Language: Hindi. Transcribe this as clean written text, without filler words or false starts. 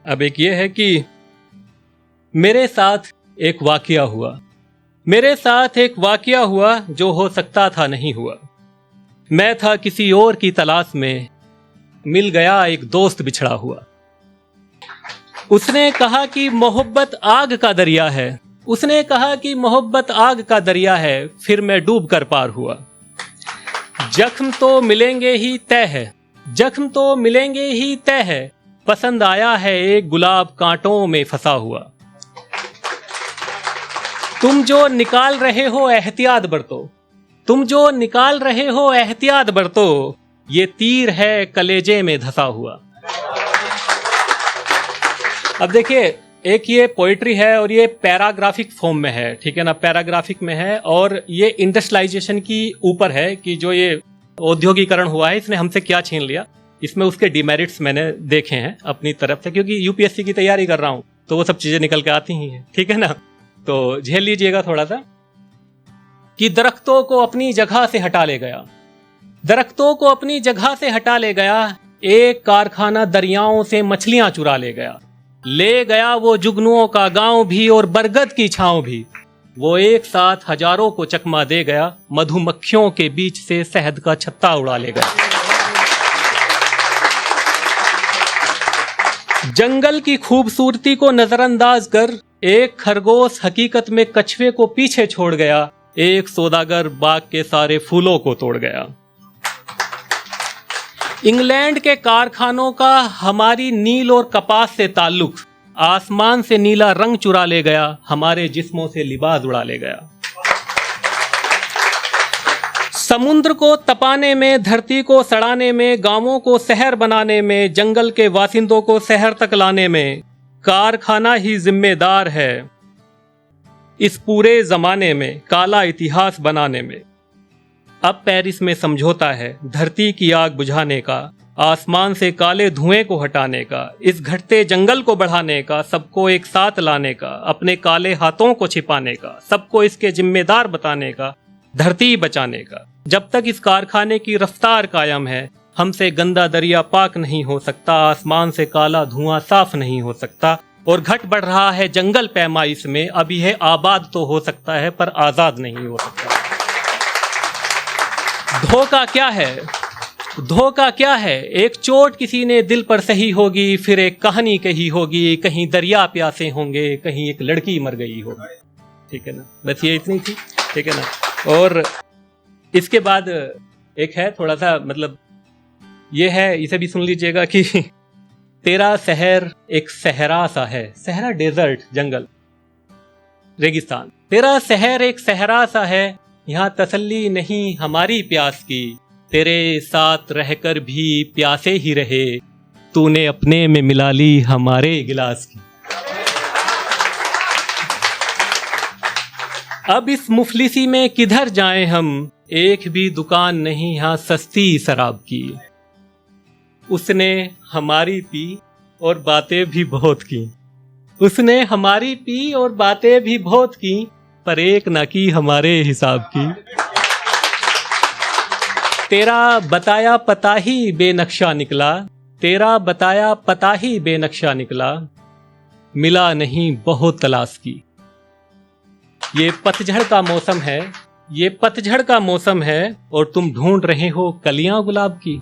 अब एक ये है कि मेरे साथ एक वाकया हुआ, मेरे साथ एक वाकया हुआ जो हो सकता था नहीं हुआ। मैं था किसी और की तलाश में, मिल गया एक दोस्त बिछड़ा हुआ। उसने कहा कि मोहब्बत आग का दरिया है, उसने कहा कि मोहब्बत आग का दरिया है, फिर मैं डूब कर पार हुआ। जख्म तो मिलेंगे ही तय है, जख्म तो मिलेंगे ही तय है, पसंद आया है एक गुलाब कांटों में फंसा हुआ। तुम जो निकाल रहे हो एहतियात बरतो, तुम जो निकाल रहे हो एहतियात बरतो, ये तीर है कलेजे में धंसा हुआ। अब देखिए, एक ये पोइट्री है और ये पैराग्राफिक फॉर्म में है, ठीक है ना, पैराग्राफिक में है। और ये इंडस्ट्रियलाइजेशन की ऊपर है कि जो ये औद्योगिकरण हुआ है इसने हमसे क्या छीन लिया। इसमें उसके डिमेरिट्स मैंने देखे हैं अपनी तरफ से, क्योंकि यूपीएससी की तैयारी कर रहा हूं तो वो सब चीजें निकल के आती ही हैं, ठीक है ना। तो झेल लीजिएगा थोड़ा सा। कि दरख्तों को अपनी जगह से हटा ले गया, दरख्तों को अपनी जगह से हटा ले गया, एक कारखाना दरियाओं से मछलियां चुरा ले गया वो जुगनुओं का गांव भी और बरगद की छांव भी। वो एक साथ हजारों को चकमा दे गया, मधुमक्खियों के बीच से शहद का छत्ता उड़ा ले गया। जंगल की खूबसूरती को नजरअंदाज कर एक खरगोश हकीकत में कछुए को पीछे छोड़ गया, एक सौदागर बाग के सारे फूलों को तोड़ गया। इंग्लैंड के कारखानों का हमारी नील और कपास से ताल्लुक, आसमान से नीला रंग चुरा ले गया, हमारे जिस्मों से लिबास उड़ा ले गया। समुद्र को तपाने में, धरती को सड़ाने में, गांवों को शहर बनाने में, जंगल के वासिंदों को शहर तक लाने में कारखाना ही जिम्मेदार है। इस पूरे जमाने में काला इतिहास बनाने में अब पेरिस में समझौता है, धरती की आग बुझाने का, आसमान से काले धुएं को हटाने का, इस घटते जंगल को बढ़ाने का, सबको एक साथ लाने का, अपने काले हाथों को छिपाने का, सबको इसके जिम्मेदार बताने का, धरती बचाने का। जब तक इस कारखाने की रफ्तार कायम है, हमसे गंदा दरिया पाक नहीं हो सकता, आसमान से काला धुआं साफ नहीं हो सकता। और घट बढ़ रहा है जंगल पैमाइश में, अब यह आबाद तो हो सकता है पर आजाद नहीं हो सकता। धोखा क्या है, धोखा क्या है, एक चोट किसी ने दिल पर सही होगी, फिर एक कहानी कही होगी, कहीं दरिया प्यासे होंगे, कहीं एक लड़की मर गई होगी, ठीक है ना। बस ये इतनी थी, ठीक है ना। और इसके बाद एक है थोड़ा सा, मतलब ये है, इसे भी सुन लीजिएगा कि तेरा शहर एक सहरा सा है, सहरा डेजर्ट, जंगल, रेगिस्तान। तेरा शहर एक सहरा सा है, यहाँ तसल्ली नहीं हमारी प्यास की, तेरे साथ रहकर भी प्यासे ही रहे, तूने अपने में मिला ली हमारे गिलास की। अब इस मुफलिसी में किधर जाएं हम, एक भी दुकान नहीं यहाँ सस्ती शराब की। उसने हमारी पी और बातें भी बहुत की, उसने हमारी पी और बातें भी बहुत की, पर एक ना की हमारे हिसाब की। तेरा बताया पता ही बेनक्शा निकला, तेरा बताया पता ही बेनक्शा निकला, मिला नहीं बहुत तलाश की। ये पतझड़ का मौसम है, ये पतझड़ का मौसम है, और तुम ढूंढ रहे हो कलियां गुलाब की।